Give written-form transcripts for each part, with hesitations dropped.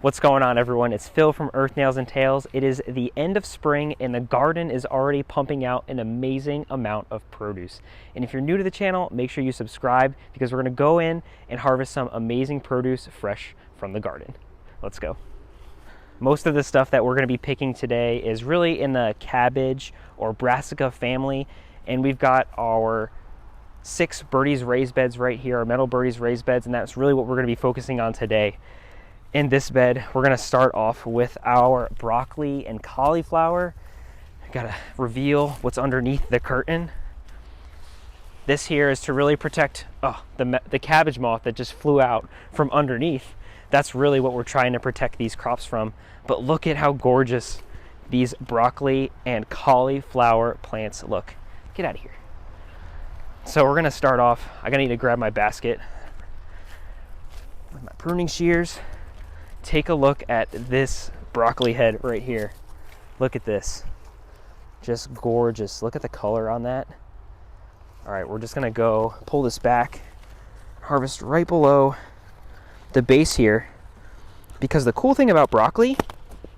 What's going on, everyone? It's Phil from Earth Nails and Tails. It is the end of spring and the garden is already pumping out an amazing amount of produce. And if you're new to the channel, make sure you subscribe because we're going to go in and harvest some amazing produce fresh from the garden. Let's go. Most of the stuff that we're going to be picking today is really in the cabbage or brassica family, and we've got our 6 Birdies raised beds right here, our metal Birdies raised beds, and that's really what we're going to be focusing on today. In this bed, we're going to start off with our broccoli and cauliflower. Gotta reveal what's underneath the curtain. This here is to really protect the cabbage moth that just flew out from underneath. That's really what we're trying to protect these crops from. But look at how gorgeous these broccoli and cauliflower plants look. Get out of here. So we're going to start off. I'm going to need to grab my basket with my pruning shears. Take a look at this broccoli head right here. Look at this. Just gorgeous. Look at the color on that. All right, we're just gonna go pull this back, harvest right below the base here. Because the cool thing about broccoli,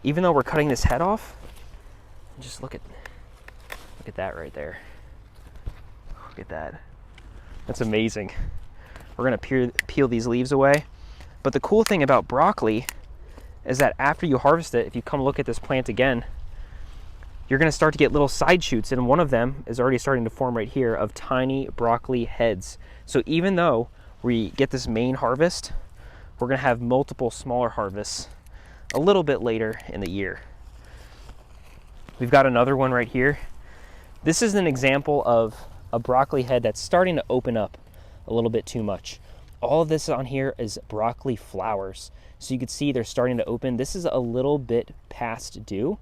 even though we're cutting this head off, just look at that right there. Look at that. That's amazing. We're gonna peel these leaves away. But the cool thing about broccoli is that after you harvest it, if you come look at this plant again, you're going to start to get little side shoots, and one of them is already starting to form right here of tiny broccoli heads. So even though we get this main harvest, we're going to have multiple smaller harvests a little bit later in the year. We've got another one right here. This is an example of a broccoli head that's starting to open up a little bit too much. All of this on here is broccoli flowers. So you can see they're starting to open. This is a little bit past due,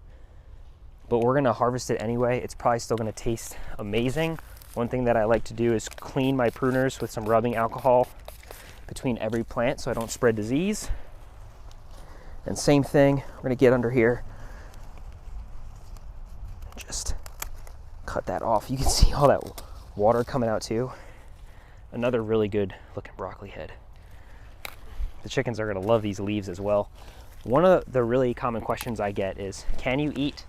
but we're gonna harvest it anyway. It's probably still gonna taste amazing. One thing that I like to do is clean my pruners with some rubbing alcohol between every plant so I don't spread disease. And same thing, we're gonna get under here. Just cut that off. You can see all that water coming out too. Another really good looking broccoli head. The chickens are gonna love these leaves as well. One of the really common questions I get is, can you eat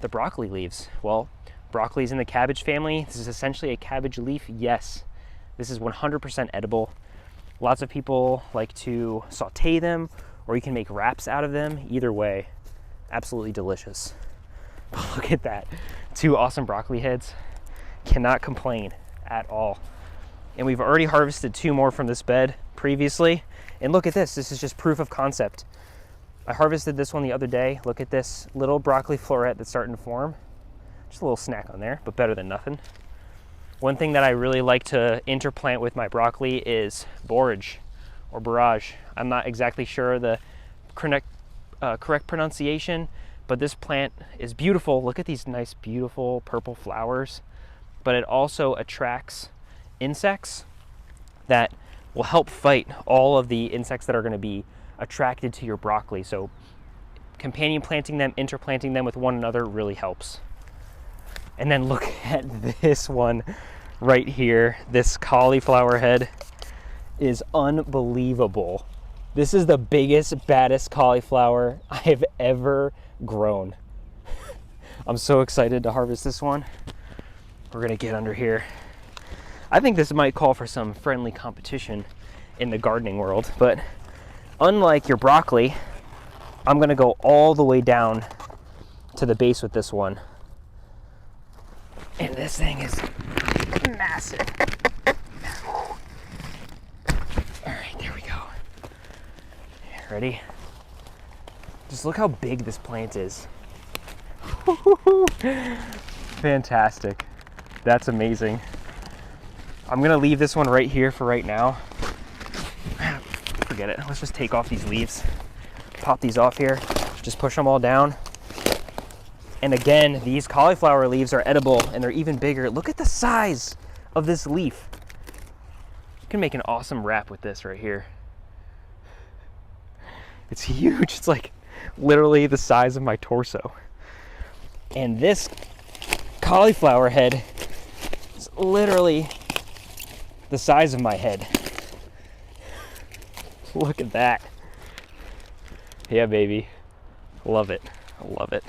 the broccoli leaves? Well, broccoli is in the cabbage family. This is essentially a cabbage leaf. Yes, this is 100% edible. Lots of people like to saute them, or you can make wraps out of them. Either way, absolutely delicious. Look at that, 2 awesome broccoli heads. Cannot complain at all. And we've already harvested 2 more from this bed previously. And look at this, this is just proof of concept. I harvested this one the other day. Look at this little broccoli floret that's starting to form. Just a little snack on there, but better than nothing. One thing that I really like to interplant with my broccoli is borage or borage. I'm not exactly sure the correct pronunciation, but this plant is beautiful. Look at these nice, beautiful purple flowers, but it also attracts insects that will help fight all of the insects that are going to be attracted to your broccoli. So companion planting them, interplanting them with one another really helps. And then look at this one right here. This cauliflower head is unbelievable. This is the biggest, baddest cauliflower I have ever grown. I'm so excited to harvest this one. We're going to get under here. I think this might call for some friendly competition in the gardening world, but unlike your broccoli, I'm gonna go all the way down to the base with this one. And this thing is massive. All right, there we go. Ready? Just look how big this plant is. Fantastic. That's amazing. I'm gonna leave this one right here for right now. Forget it, let's just take off these leaves. Pop these off here, just push them all down. And again, these cauliflower leaves are edible and they're even bigger. Look at the size of this leaf. You can make an awesome wrap with this right here. It's huge, it's like literally the size of my torso. And this cauliflower head is literally the size of my head. Look at that. Yeah, baby. Love it. Love it.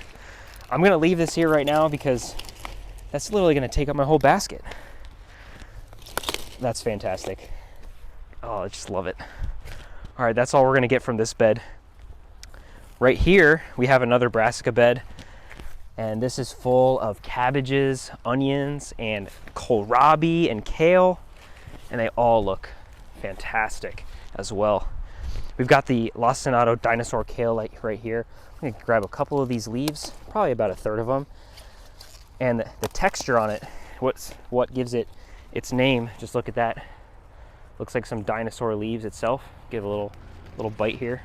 I'm gonna leave this here right now because that's literally gonna take up my whole basket. That's fantastic. Oh, I just love it. All right, that's all we're gonna get from this bed. Right here, we have another brassica bed, and this is full of cabbages, onions, and kohlrabi and kale, and they all look fantastic as well. We've got the lacinato dinosaur kale right here. I'm gonna grab a couple of these leaves, probably about a third of them, and the texture on it, what gives it its name, just look at that. Looks like some dinosaur leaves itself. Give a little bite here.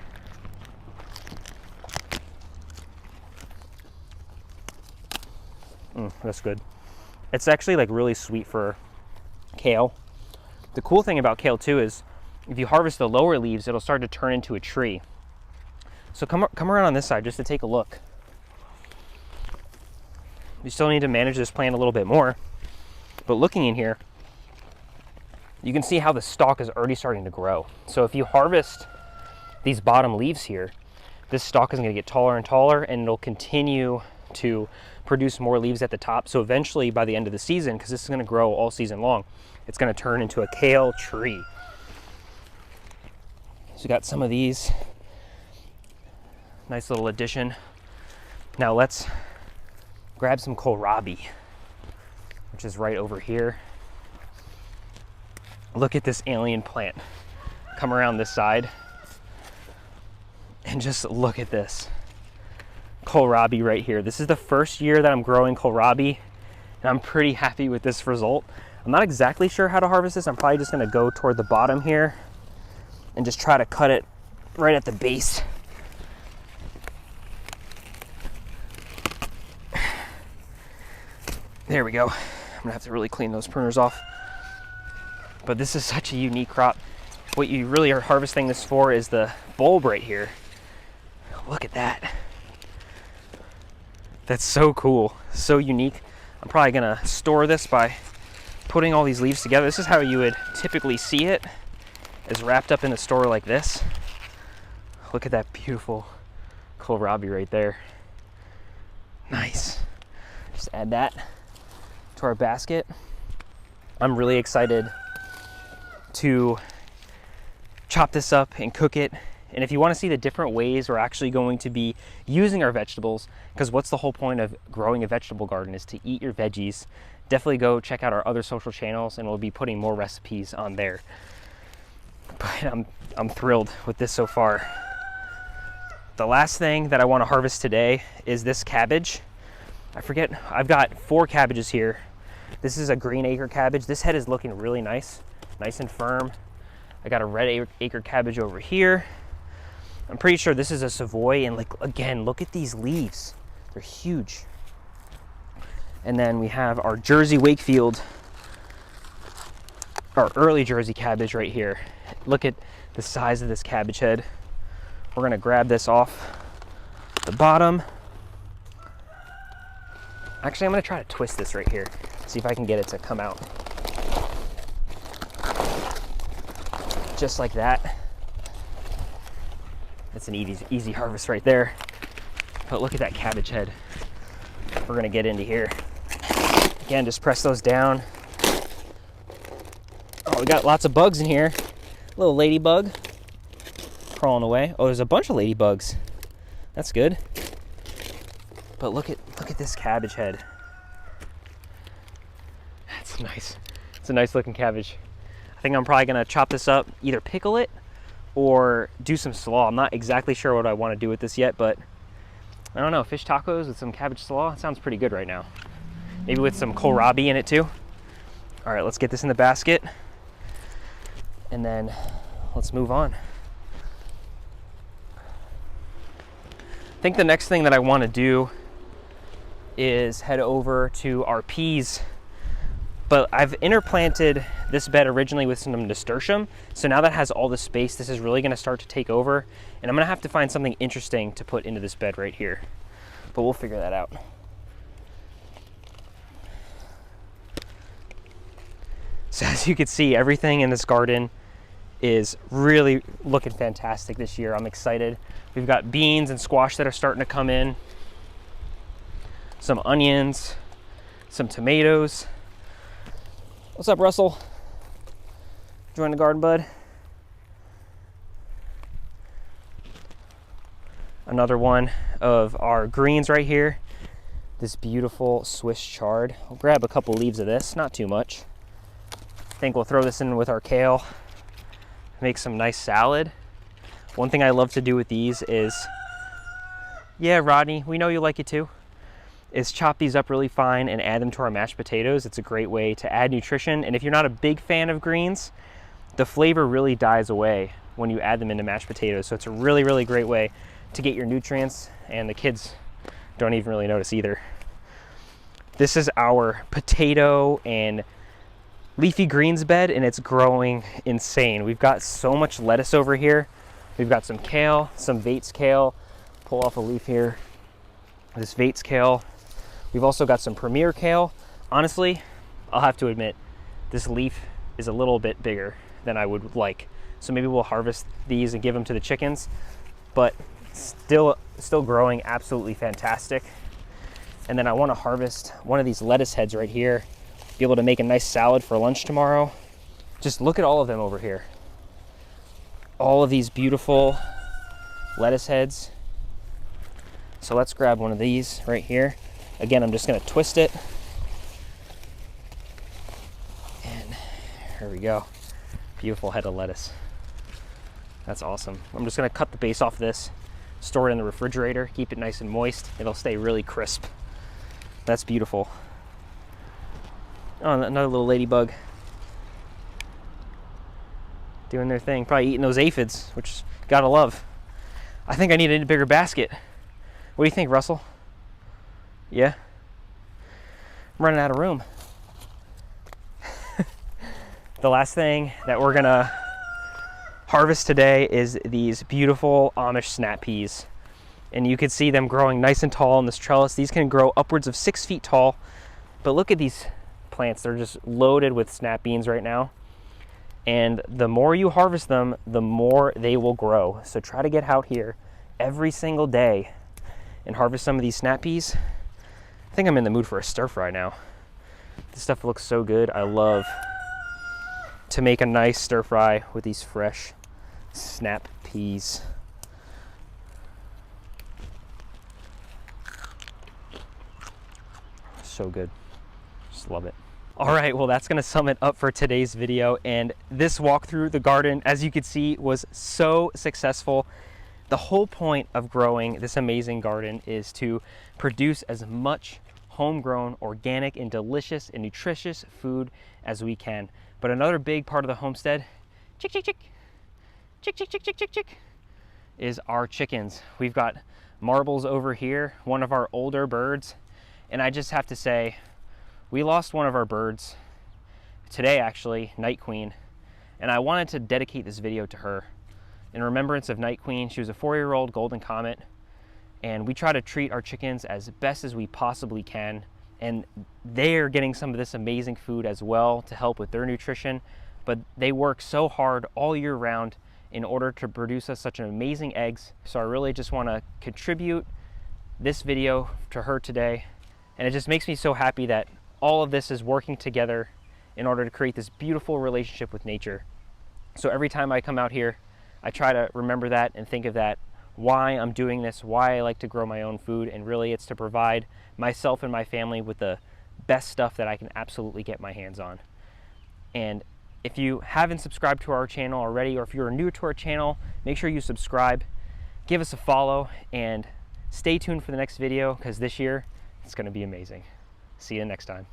That's good. It's actually like really sweet for kale. The cool thing about kale too is if you harvest the lower leaves, it'll start to turn into a tree. So come around on this side just to take a look. You still need to manage this plant a little bit more, but looking in here, you can see how the stalk is already starting to grow. So if you harvest these bottom leaves here, this stalk is going to get taller and taller, and it'll continue to produce more leaves at the top. So eventually by the end of the season, because this is going to grow all season long, it's going to turn into a kale tree. So we got some of these. Nice little addition. Now let's grab some kohlrabi, which is right over here. Look at this alien plant. Come around this side and just look at this kohlrabi right here. This is the first year that I'm growing kohlrabi, and I'm pretty happy with this result. I'm not exactly sure how to harvest this. I'm probably just gonna go toward the bottom here and just try to cut it right at the base. There we go. I'm gonna have to really clean those pruners off. But this is such a unique crop. What you really are harvesting this for is the bulb right here. Look at that. That's so cool, so unique. I'm probably gonna store this by putting all these leaves together. This is how you would typically see it, is wrapped up in a store like this. Look at that beautiful kohlrabi right there. Nice. Just add that to our basket. I'm really excited to chop this up and cook it. And if you want to see the different ways we're actually going to be using our vegetables, because what's the whole point of growing a vegetable garden is to eat your veggies, definitely go check out our other social channels, and we'll be putting more recipes on there. But I'm thrilled with this so far. The last thing that I want to harvest today is this cabbage. I forget, I've got 4 cabbages here. This is a green acre cabbage. This head is looking really nice and firm. I got a red acre cabbage over here. I'm pretty sure this is a Savoy, and like, again, look at these leaves. They're huge. And then we have our Jersey Wakefield, our early Jersey cabbage right here. Look at the size of this cabbage head. We're gonna grab this off the bottom. Actually, I'm gonna try to twist this right here, see if I can get it to come out. Just like that. That's an easy harvest right there. But look at that cabbage head. We're gonna get into here. Again, just press those down. Oh, we got lots of bugs in here. Little ladybug crawling away. Oh, there's a bunch of ladybugs. That's good. But look at this cabbage head. That's nice. It's a nice looking cabbage. I think I'm probably gonna chop this up, either pickle it or do some slaw. I'm not exactly sure what I want to do with this yet, but I don't know, fish tacos with some cabbage slaw, it sounds pretty good right now. Maybe with some kohlrabi in it too. All right, let's get this in the basket and then let's move on. I think the next thing that I want to do is head over to our peas. But I've interplanted this bed originally with some nasturtium, so now that has all the space, this is really going to start to take over, and I'm going to have to find something interesting to put into this bed right here. But we'll figure that out. So as you can see, everything in this garden is really looking fantastic this year. I'm excited. We've got beans and squash that are starting to come in, some onions, some tomatoes. What's up, Russell? Join the garden, bud. Another one of our greens right here. This beautiful Swiss chard. I'll grab a couple leaves of this, not too much. I think we'll throw this in with our kale, make some nice salad. One thing I love to do with these is, yeah, Rodney, we know you like it too, is chop these up really fine and add them to our mashed potatoes. It's a great way to add nutrition. And if you're not a big fan of greens, the flavor really dies away when you add them into mashed potatoes. So it's a really, really great way to get your nutrients, and the kids don't even really notice either. This is our potato and leafy greens bed, and it's growing insane. We've got so much lettuce over here. We've got some kale, some Vates kale. Pull off a leaf here. This Vates kale. We've also got some Premier kale. Honestly, I'll have to admit, this leaf is a little bit bigger than I would like. So maybe we'll harvest these and give them to the chickens, but still growing absolutely fantastic. And then I want to harvest one of these lettuce heads right here, be able to make a nice salad for lunch tomorrow. Just look at all of them over here. All of these beautiful lettuce heads. So let's grab one of these right here. Again, I'm just going to twist it. And here we go. Beautiful head of lettuce. That's awesome. I'm just going to cut the base off this, store it in the refrigerator, keep it nice and moist. It'll stay really crisp. That's beautiful. Oh, another little ladybug doing their thing, probably eating those aphids, which gotta love. I think I need a bigger basket. What do you think, Russell? Yeah? I'm running out of room. The last thing that we're gonna harvest today is these beautiful Amish snap peas. And you can see them growing nice and tall in this trellis. These can grow upwards of 6 feet tall. But look at these plants. They're just loaded with snap beans right now. And the more you harvest them, the more they will grow. So try to get out here every single day and harvest some of these snap peas. I think I'm in the mood for a stir fry now. This stuff looks so good. I love to make a nice stir fry with these fresh snap peas. So good. Just love it. All right, well, that's gonna sum it up for today's video. And this walk through the garden, as you can see, was so successful. The whole point of growing this amazing garden is to produce as much homegrown, organic, and delicious and nutritious food as we can. But another big part of the homestead, chick, chick, chick, chick, chick, chick, chick, chick, chick, is our chickens. We've got Marbles over here, one of our older birds. And I just have to say, we lost one of our birds today, actually, Night Queen. And I wanted to dedicate this video to her in remembrance of Night Queen. She was a 4-year-old golden comet. And we try to treat our chickens as best as we possibly can. And they're getting some of this amazing food as well to help with their nutrition. But they work so hard all year round in order to produce us such an amazing eggs. So I really just want to contribute this video to her today. And it just makes me so happy that all of this is working together in order to create this beautiful relationship with nature. So every time I come out here, I try to remember that and think of that, why I'm doing this, why I like to grow my own food, and really it's to provide myself and my family with the best stuff that I can absolutely get my hands on. And if you haven't subscribed to our channel already, or if you're new to our channel, make sure you subscribe, give us a follow, and stay tuned for the next video, because this year, it's going to be amazing. See you next time.